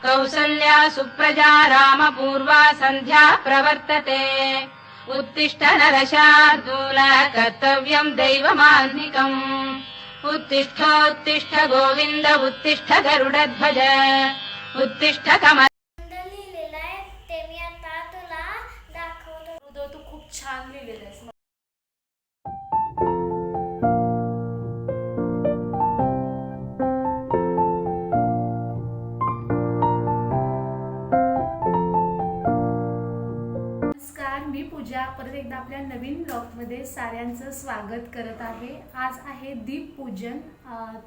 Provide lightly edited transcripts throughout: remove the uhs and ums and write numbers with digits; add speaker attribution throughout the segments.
Speaker 1: कौसल्या सुप्रजा रामपूर्वा सन्ध्या प्रवर्तते। उत्तिष्ठ नरशार्दूल कर्तव्यं दैवमान्निकम्। उत्तिष्ठ गोविंद उत्तिष्ठ गरुडध्वज उत्तिष्ठ कमल।
Speaker 2: लिहिलेलं आहे ते मी आता तुला दाखवतो।
Speaker 3: तू खूप छान लिहिलेलं आहेस। नमस्कार, मी पूजा परत एकदा आपल्या नवीन ब्लॉगमध्ये साऱ्यांचं स्वागत करत आहे। आज आहे दीपपूजन।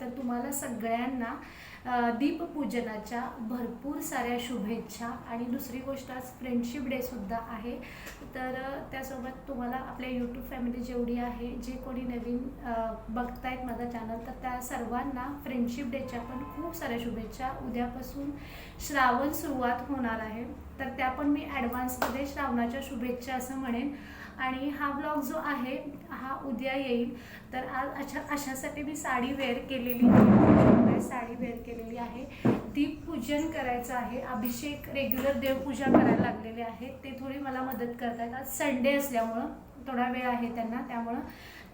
Speaker 3: तर तुम्हाला सगळ्यांना दीपपूजनाच्या भरपूर साऱ्या शुभेच्छा। आणि दुसरी गोष्ट आज फ्रेंडशिप डे सुद्धा आहे। तर त्यासोबत तुम्हाला आपल्या यूट्यूब फॅमिली जेवढी आहे, जे कोणी नवीन बघतायत माझा चॅनल, तर त्या सर्वांना फ्रेंडशिप डेच्या पण खूप साऱ्या शुभेच्छा। उद्यापासून श्रावण सुरुवात होणार आहे, तर त्या पण मी ॲडव्हान्समध्ये श्रावणाच्या शुभेच्छा असं म्हणेन। आणि हा ब्लॉग जो आहे हा उद्या येईल। तर आज अशासाठी मी साडी वेअर केलेली आहे, साडी वेअर केलेली आहे। दीपपूजन करायचं आहे, अभिषेक रेग्युलर देवपूजा करायला लागलेले आहे, ते थोडी मला मदत करतात। आज संडे असल्यामुळं थोडा वेळ आहे त्यांना, त्यामुळं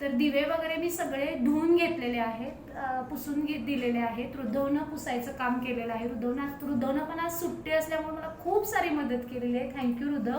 Speaker 3: तर दिवे वगैरे मी सगळे धुवून घेतलेले आहेत, पुसून दिलेले आहेत। रुधवणं पुसायचं काम केलेलं आहे। रुधवणं पण आज सुट्टी असल्यामुळे मला खूप सारी मदत केलेली आहे, थँक्यू रुधव।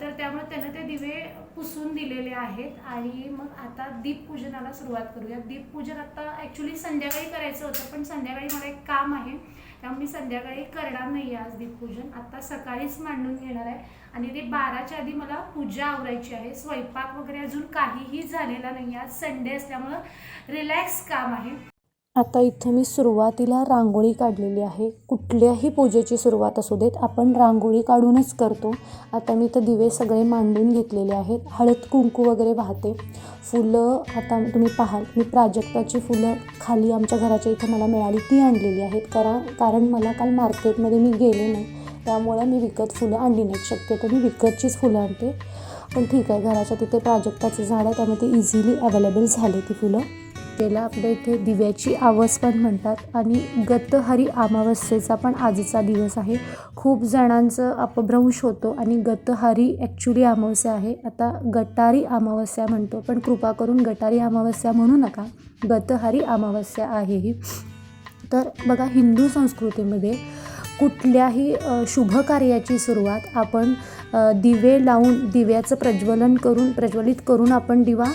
Speaker 3: तर त्यामुळे त्यानं ते दिवे पुसून दिलेले आहेत। आणि मग आता दीपपूजनाला सुरुवात करूया। दीपपूजन आता ॲक्च्युली संध्याकाळी करायचं होतं, पण संध्याकाळी मला एक काम आहे, त्यामुळे मी संध्याकाळी करणार नाही आज दीपपूजन। आता सकाळीच मांडून घेणार आहे आणि ते 12च्या आधी मला पूजा आवरायची आहे। स्वयंपाक वगैरे अजून काहीही झालेला नाही, आज संडे असल्यामुळं रिलॅक्स काम आहे।
Speaker 4: आता इथं मी सुरुवातीला रांगोळी काढलेली आहे। कुठल्याही पूजेची सुरुवात असू देत, आपण रांगोळी काढूनच करतो। आता मी इथं दिवे सगळे मांडून घेतलेले आहेत, हळद कुंकू वगैरे वाहते। फुलं आता तुम्ही पाहाल, मी प्राजक्ताची फुलं खाली आमच्या घराच्या इथं मला मिळाली ती आणलेली आहेत। कारण मला काल मार्केटमध्ये मी गेले नाही, त्यामुळे मी विकत फुलं आणली नाहीत। शक्यतो मी विकतचीच फुलं आणते, पण ठीक आहे, घराच्या तिथे प्राजक्ताचं झाड आहे, त्यामुळे ते इझिली अवेलेबल झाले ती फुलं। त्याला आपल्या इथे दिव्याची आवाज पण म्हणतात। आणि गतहरी अमावस्येचा पण आजचा दिवस आहे। खूप जणांचं अपभ्रंश होतो आणि गतहरी ॲक्च्युली अमावस्या आहे, आता गटारी अमावस्या म्हणतो, पण कृपा करून गटारी अमावस्या म्हणू नका, गतहरी अमावस्या आहे ही। तर बघा, हिंदू संस्कृतीमध्ये कुठल्याही शुभ कार्याची सुरुवात आपण दिवे लावून दिव्याचं प्रज्वलित करून आपण दिवा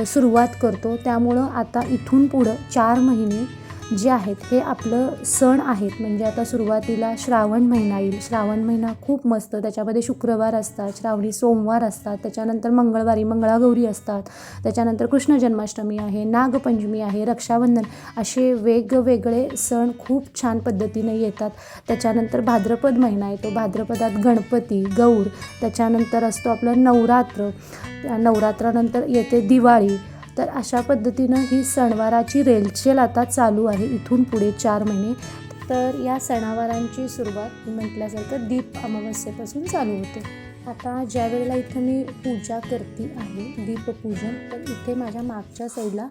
Speaker 4: सुरुवात करतो। त्यामुळं आता इथून पुढं 4 महिने जे आहेत हे आपलं सण आहेत। म्हणजे आता सुरुवातीला श्रावण महिना येईल। श्रावण महिना खूप मस्त, त्याच्यामध्ये शुक्रवार असतात, श्रावणी सोमवार असतात, त्याच्यानंतर मंगळवारी मंगळागौरी असतात, त्याच्यानंतर कृष्ण जन्माष्टमी आहे, नागपंचमी आहे, रक्षाबंधन, असे वेगवेगळे सण खूप छान पद्धतीने येतात। त्याच्यानंतर भाद्रपद महिना येतो, भाद्रपदात गणपती, गौर, त्याच्यानंतर असतो आपलं नवरात्र, नवरात्रानंतर येते दिवाळी। तर अशा पद्धतीनं ही सणवाराची रेलचेल आता चालू आहे इथून पुढे 4 महिने। तर या सणावारांची सुरुवात म्हटल्यासारखं दीप अमावस्येपासून चालू होते। आता ज्या वेळेला इथं मी पूजा करते आहे दीपपूजन, तर इथे माझ्या मागच्या साईडला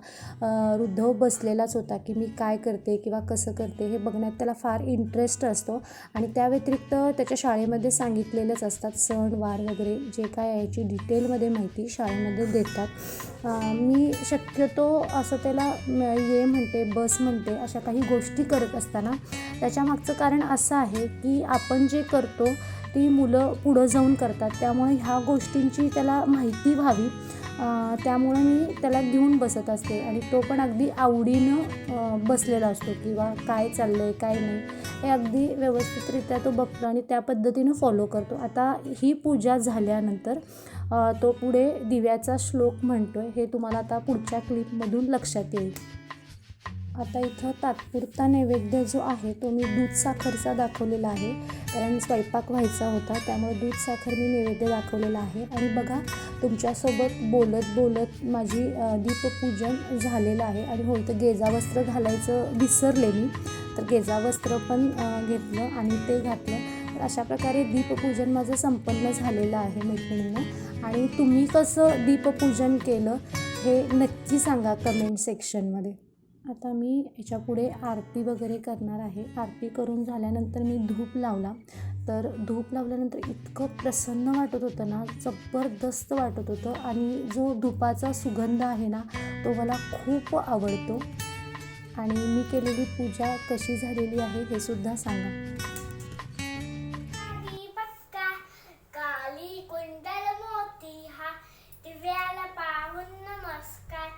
Speaker 4: रुद्धव बसलेलाच होता की मी काय करते किंवा कसं करते हे बघण्यात त्याला फार इंटरेस्ट असतो। आणि त्या व्यतिरिक्त त्याच्या शाळेमध्ये सांगितलेलंच असतात, सण वार वगैरे जे काय आहे याची डिटेलमध्ये माहिती शाळेमध्ये देतात। मी शक्यतो असं त्याला ये म्हणते, बस म्हणते, अशा काही गोष्टी करत असताना त्याच्यामागचं कारण असं आहे की आपण जे करतो ती मुलं पुढं जाऊन करतात, त्यामुळे ह्या गोष्टींची त्याला माहिती व्हावी, त्यामुळं मी त्याला घेऊन बसत असते। आणि तो पण अगदी आवडीनं बसलेला असतो किंवा काय चाललं आहे काय नाही हे अगदी व्यवस्थितरित्या तो बघतो आणि त्या पद्धतीनं फॉलो करतो। आता ही पूजा झाल्यानंतर तो पुढे दिव्याचा श्लोक म्हणतो आहे, हे तुम्हाला आता पुढच्या क्लिपमधून लक्षात येईल। आता इथं तात्पुरता नैवेद्य जो आहे तो मी दूध साखरचा दाखवलेला आहे, कारण स्वयंपाक व्हायचा होता, त्यामुळे दूध साखर मी नैवेद्य दाखवलेला आहे। आणि बघा, तुमच्यासोबत बोलत माझी दीपपूजन झालेलं आहे। आणि हो, इथं गेजावस्त्र घालायचं विसरले मी, तर गेजावस्त्र पण घेतलं आणि ते घातलं। तर अशा प्रकारे दीपपूजन माझं संपन्न झालेलं आहे मैत्रिणींना। आणि तुम्ही कसं दीपपूजन केलं हे नक्की सांगा कमेंट सेक्शनमध्ये। आता मी याच्या पुढे आरती वगैरे करणार आहे. आरती करून झाल्यानंतर मी धूप लावला. तर धूप लावल्यानंतर इतकं प्रसन्न वाटत होतं ना, जबरदस्त वाटत होतं. आणि जो धुपाचा सुगंध आहे ना, तो मला खूप आवडतो. आणि मी केलेली पूजा कशी झालेली आहे हे सुद्धा सांगा.
Speaker 2: दीपक्का काली कुंडल मोती हा दिव्याला पाहून नमस्कार.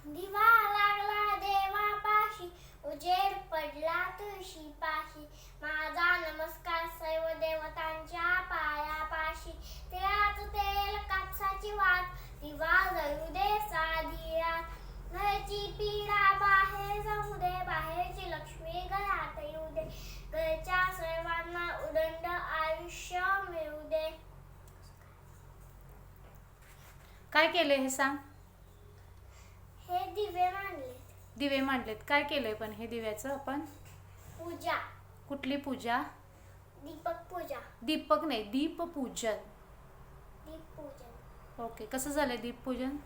Speaker 2: दिवा लागला देवापाशी उजेड पडला तुळशी पाशी. माझा नमस्कार सर्व देवतांच्या पायापाशी. त्यात तेल कापसाची वात दिवा जळू दे साधी रात. घरची पीडा बाहेर जाऊ दे बाहेरची लक्ष्मी घरात येऊ दे. घरच्या सर्वांना उदंड आयुष्य मिळू दे.
Speaker 3: काय केले हे सांग.
Speaker 2: हे दिवे मांडले.
Speaker 3: दिवे मांडलेत. काय केलंय पण हे दिव्याचं आपण?
Speaker 2: पूजा.
Speaker 3: कुठली पूजा?
Speaker 2: दीपक पूजा.
Speaker 3: दीपक नाही, दीपपूजन.
Speaker 2: दीप पूजन.
Speaker 3: ओके, कसं झालंय दीपपूजन?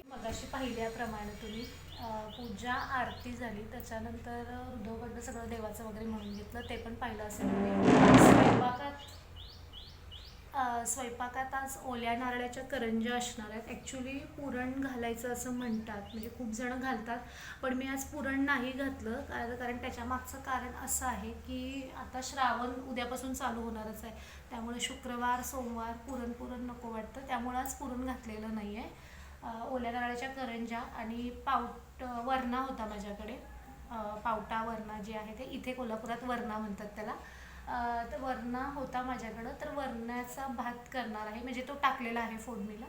Speaker 3: मगाशी पाहिल्याप्रमाणे तुम्ही पूजा आरती झाली, त्याच्यानंतर हृदयकडनं सगळं देवाचं वगैरे म्हणून घेतलं, ते पण पाहिलं असेल तुम्ही. स्वयंपाकात आज ओल्या नारळाच्या करंज्या असणार आहेत. ॲक्च्युली पुरण घालायचं असं म्हणतात, म्हणजे खूप जण घालतात, पण मी आज पुरण नाही घातलं. कारण त्याच्या मागचं कारण असं आहे की आता श्रावण उद्यापासून चालू होणारच आहे, त्यामुळे शुक्रवार सोमवार पुरण नको वाटतं, त्यामुळे आज पुरण घातलेलं नाही आहे. ओल्या नारळाच्या करंज्या आणि वरणा होता माझ्याकडे. पावटा वरणा जे आहे ते इथे कोल्हापुरात वरणा म्हणतात त्याला. तर वरणा होता माझ्याकडं. तर वरण्याचा भात करणार आहे, म्हणजे तो टाकलेला आहे फोडणीला,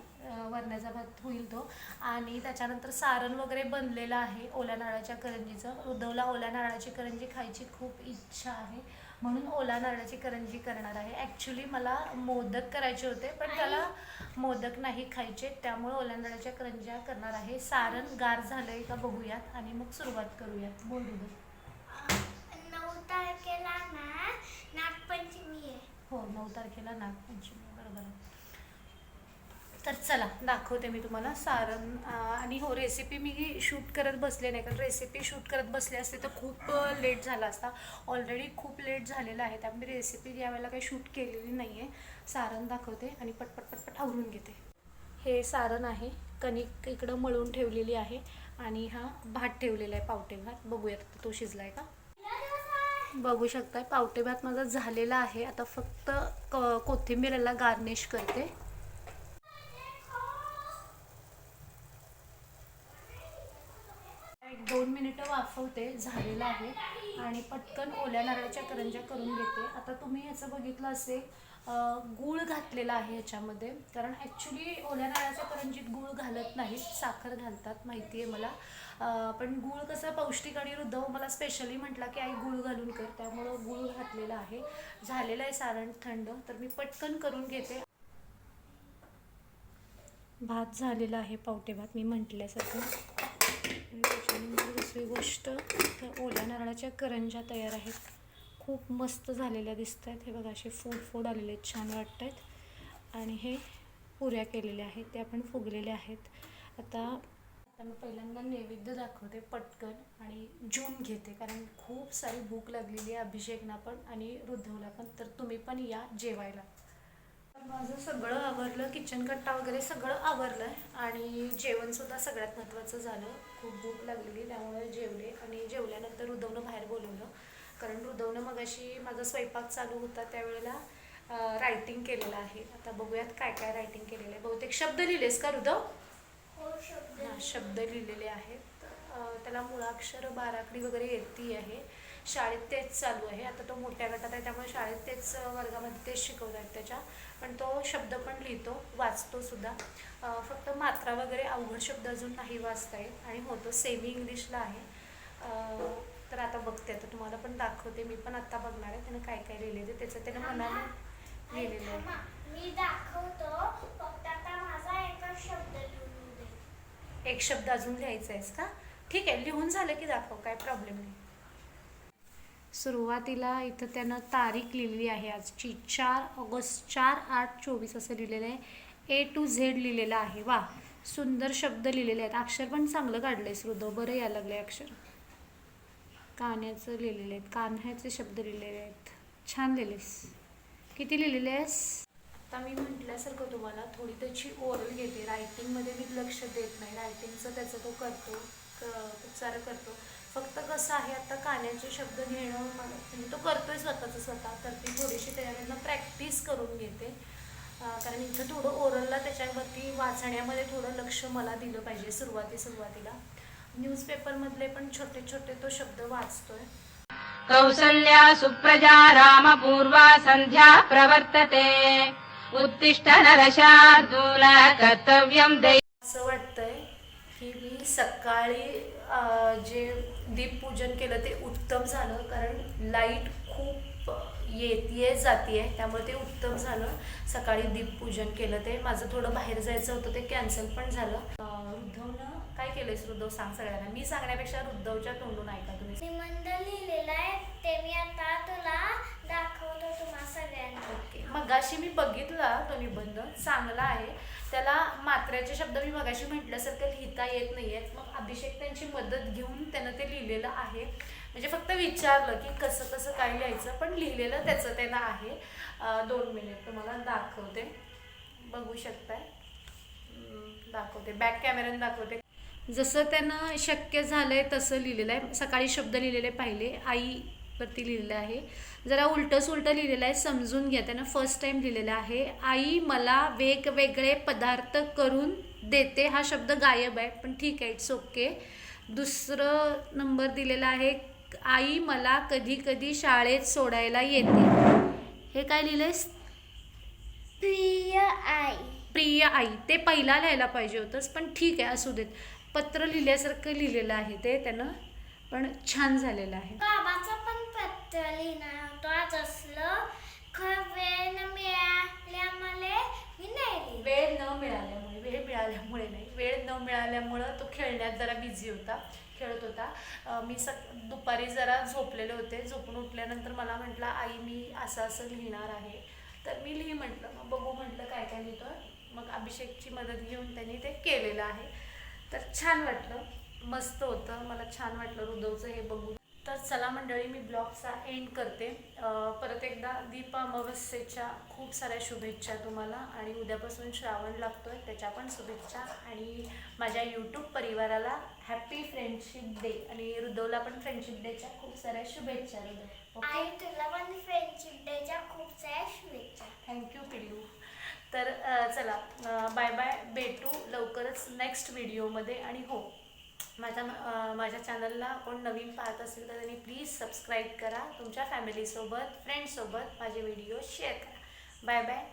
Speaker 3: वरण्याचा भात होईल तो. आणि त्याच्यानंतर सारण वगैरे बनलेलं आहे ओल्या नारळाच्या करंजीचं. उद्धवला ओल्या नारळाची करंजी खायची खूप इच्छा आहे, म्हणून ओल्या नारळाची करंजी करणार आहे. ॲक्च्युली मला मोदक करायचे होते, पण त्याला मोदक नाही खायचे, त्यामुळे ओल्या नारळाच्या करंज्या करणार आहे. सारण गार झालं आहे का बघूयात आणि मग सुरुवात करूयात. बोलू दे.
Speaker 2: 9 तारखेला नागपंचमी आहे.
Speaker 3: हो, 9 तारखेला नागपंचमी, बरोबर आहे. तर चला दाखवते मी तुम्हाला सारण. आणि हो, रेसिपी मी शूट करत बसले नाही, कारण रेसिपी शूट करत बसले असते तर खूप लेट झाला असता. ऑलरेडी खूप लेट झालेला आहे, त्यामुळे रेसिपी यावेळेला काही शूट केलेली नाही आहे. सारण दाखवते आणि पटपट आवरून घेते. हे सारण आहे. कणिक इकडं मळून ठेवलेली आहे आणि हा भात ठेवलेला आहे, पावटे भात. बघूयात तो शिजला आहे का. बघू शकताय पावटे भात माझा झालेला आहे. आता फक्त कोथिंबीरला गार्निश करते. एक 2 मिनिटं वाफवते, झालेलं आहे. आणि पटकन ओल्या नारळाच्या करंज्या करून घेते. आता तुम्ही ह्याचं बघितलं असेल, गूळ घातलेला आहे ह्याच्यामध्ये, कारण ॲक्च्युली ओल्या नारळाच्या करंजीत गूळ घालत नाहीत, साखर घालतात, माहिती आहे मला. पण गूळ कसं पौष्टिक आणि हृदय मला स्पेशली म्हटलं की आई गूळ घालून कर, त्यामुळं गूळ घातलेला आहे. झालेलं आहे सारण थंड, तर मी पटकन करून घेते. भात झालेला आहे, पावटे भात मी म्हटल्यासारखं. आणि त्याच्यानंतर दुसरी गोष्ट, तर ओल्या नारळाच्या करंज्या तयार आहेत, खूप मस्त झालेल्या दिसत आहेत. हे बघा, असे फोड आलेले आहेत, छान वाटत आहेत. आणि हे पुऱ्या केलेल्या आहेत, त्या पण फुगलेल्या आहेत. आता मी पहिल्यांदा नैवेद्य दाखवते पटकन आणि जेवून घेते, कारण खूप सारी भूक लागलेली आहे अभिषेकना पण आणि हृदयला पण. तर तुम्ही पण या जेवायला. माझं सगळं आवरलं, किचन कट्टा वगैरे सगळं आवरलं आहे आणि जेवणसुद्धा सगळ्यात महत्त्वाचं झालं. खूप भूक लागलेली, त्यामुळे जेवले. आणि जेवल्यानंतर हृदयनं बाहेर बोलवलं, कारण हृदयनं मगाशी माझा स्वयंपाक चालू होता त्यावेळेला रायटिंग केलेलं आहे. आता बघूयात काय काय रायटिंग केलेलं आहे. बहुतेक शब्द लिहिलेस का हृदय? हां, शब्द लिहिलेले आहेत. त्याला मुळाक्षर बाराखडी वगैरे येते आहे. शाळेत तेच चालू आहे. आता तो मोठ्या गटात आहे, त्यामुळे शाळेत तेच वर्गामध्ये तेच शिकवत आहेत त्याच्या. पण तो शब्द पण लिहितो, वाचतो सुद्धा. फक्त मात्रा वगैरे अवघड शब्द अजून नाही वाचता येत आणि होतो सेमी इंग्लिशला आहे. तर आता बघते, आता तुम्हाला पण दाखवते. मी पण आत्ता बघणार आहे त्यानं काय काय लिहिलेलं आहे, त्याचं त्यानं मनाने लिहिलेलं आहे.
Speaker 2: मी दाखवतो, फक्त आता माझा एकच शब्द लिहून दे.
Speaker 3: एक शब्द अजून लिहायचा आहेस का? ठीक आहे, लिहून झालं की दाखव, काय प्रॉब्लेम नाही. सुरुवातीला इथं त्यानं तारीख लिहिलेली आहे आजची, 4 ऑगस्ट 4/8/24 असं लिहिलेलं आहे. A to Z लिहिलेलं आहे. वा, सुंदर शब्द लिहिलेले आहेत. अक्षर पण चांगलं काढलंयस रुद्र, बरं यायला लागलंय अक्षर. कान्ह्याचं लिहिलेले आहेत, कान्ह्याचे शब्द लिहिलेले आहेत. छान लिहिलेस. किती लिहिलेले आहेस? आता मी म्हटल्यासारखं तुम्हाला थोडी त्याची ओरल घेते. रायटिंगमध्ये मी लक्ष देत नाही. रायटिंगचं त्याचं तो करतो, खूप सारं करतो. फक्त कसं आहे, आता कान्ह्याचे शब्द घेणं मला म्हणजे तो करतोय स्वतःचं स्वतः, तर ती थोडीशी त्याच्याकडनं प्रॅक्टिस करून घेते. कारण इथं थोडं ओरलला त्याच्यावरती वाचण्यामध्ये थोडं लक्ष मला दिलं पाहिजे सुरुवातीला. न्यूजपेपरमधले पण छोटे छोटे तो शब्द वाचतोय.
Speaker 1: कौसल्या सुप्रजा रामपूर्वा संध्या प्रवर्तते. उत्तिष्ठ नरशार्दूल कर्तव्यं
Speaker 3: असं वाटतंय की मी सकाळी जे दीपपूजन केलं ते उत्तम झालं. कारण लाईट खूप येते जाते, त्यामुळे ते उत्तम झालं. सकाळी दीपपूजन केलं ते. माझं थोडं बाहेर जायचं होतं, ते कॅन्सल पण झालं. रुद्धवनं काय केलंयस रुद्धव, सांग सगळ्यांना. मी सांगण्यापेक्षा रुद्धवच्या तोंडून ऐका तुम्ही.
Speaker 2: निबंध लिहिलेला आहे ते मी आता तुला दाखवतो तुम्हा सगळ्यांना.
Speaker 3: ओके. मगाशी मी बघितला तो निबंध, चांगला आहे. त्याला मात्र्याचे शब्द मी मगाशी म्हटल्यासारखं लिहिता येत नाही आहेत. मग अभिषेक त्यांची मदत घेऊन त्यानं ते लिहिलेलं आहे. म्हणजे फक्त विचारलं की कसं काय लिहायचं, पण लिहिलेलं त्यानं आहे. 2 मिनिट तुम्हाला दाखवते, बघू शकताय. दाखवते, बॅक कॅमेऱ्याने दाखवते. जसं त्यानं शक्य झालंय तसं लिहिलेलं आहे. सकाळी शब्द लिहिलेले पाहिले, आईवरती लिहिलेलं आहे. जरा उलटं लिहिलेलं आहे, समजून घ्या. त्यानं फर्स्ट टाइम लिहिलेलं आहे. आई मला वेगवेगळे पदार्थ करून देते. हा शब्द गायब आहे, पण ठीक आहे, इट्स ओके. दुसरं नंबर दिलेला आहे, आई मला कधी कधी शाळेत सोडायला येते. हे काय लिहिलंयस?
Speaker 2: प्रिय आई.
Speaker 3: ते पहिला लिहायला पाहिजे होतंस, पण ठीक आहे, असू देत. पत्र लिहिल्यासारखं लिहिलेलं आहे ते त्यानं, पण छान झालेलं आहे.
Speaker 2: बाबाचं पण पत्र लिहिणार होतो आज असलं, वेळ न मिळाल्यामुळे मी नाही लिहिलं.
Speaker 3: वेळ न मिळाल्यामुळं तो खेळण्यात जरा बिझी होता, खेळत होता. मी दुपारी जरा झोपलेले होते. झोपून उठल्यानंतर मला म्हटलं, आई मी असं लिहिणार आहे. तर मी लिही म्हटलं. मग बघू म्हटलं काय लिहितोय. मग अभिषेकची मदत घेऊन त्यांनी ते केलेलं आहे. तर छान वाटलं, मस्त होतं. मला छान वाटलं रुद्धवचं हे बघून. तर चला मंडळी, मी ब्लॉगचा एंड करते. परत एकदा दीप अमावस्येच्या खूप साऱ्या शुभेच्छा तुम्हाला. आणि उद्यापासून श्रावण लागतोय, त्याच्या पण शुभेच्छा. आणि माझ्या यूट्यूब परिवाराला हॅपी फ्रेंडशिप डे. आणि रुद्धवला पण फ्रेंडशिप डेच्या खूप साऱ्या शुभेच्छा.
Speaker 2: आई तुला पण फ्रेंडशिप डेच्या खूप साऱ्या शुभेच्छा.
Speaker 3: थँक्यू पिल्लू. तर चला, बाय बाय. भेटू लवकरच नेक्स्ट व्हिडिओमध्ये. आणि हो, माझ्या चॅनलला कोण नवीन पाहत असेल तर त्यांनी प्लीज सबस्क्राईब करा. तुमच्या फॅमिलीसोबत, फ्रेंड्ससोबत माझे व्हिडिओ शेअर करा. Bye bye.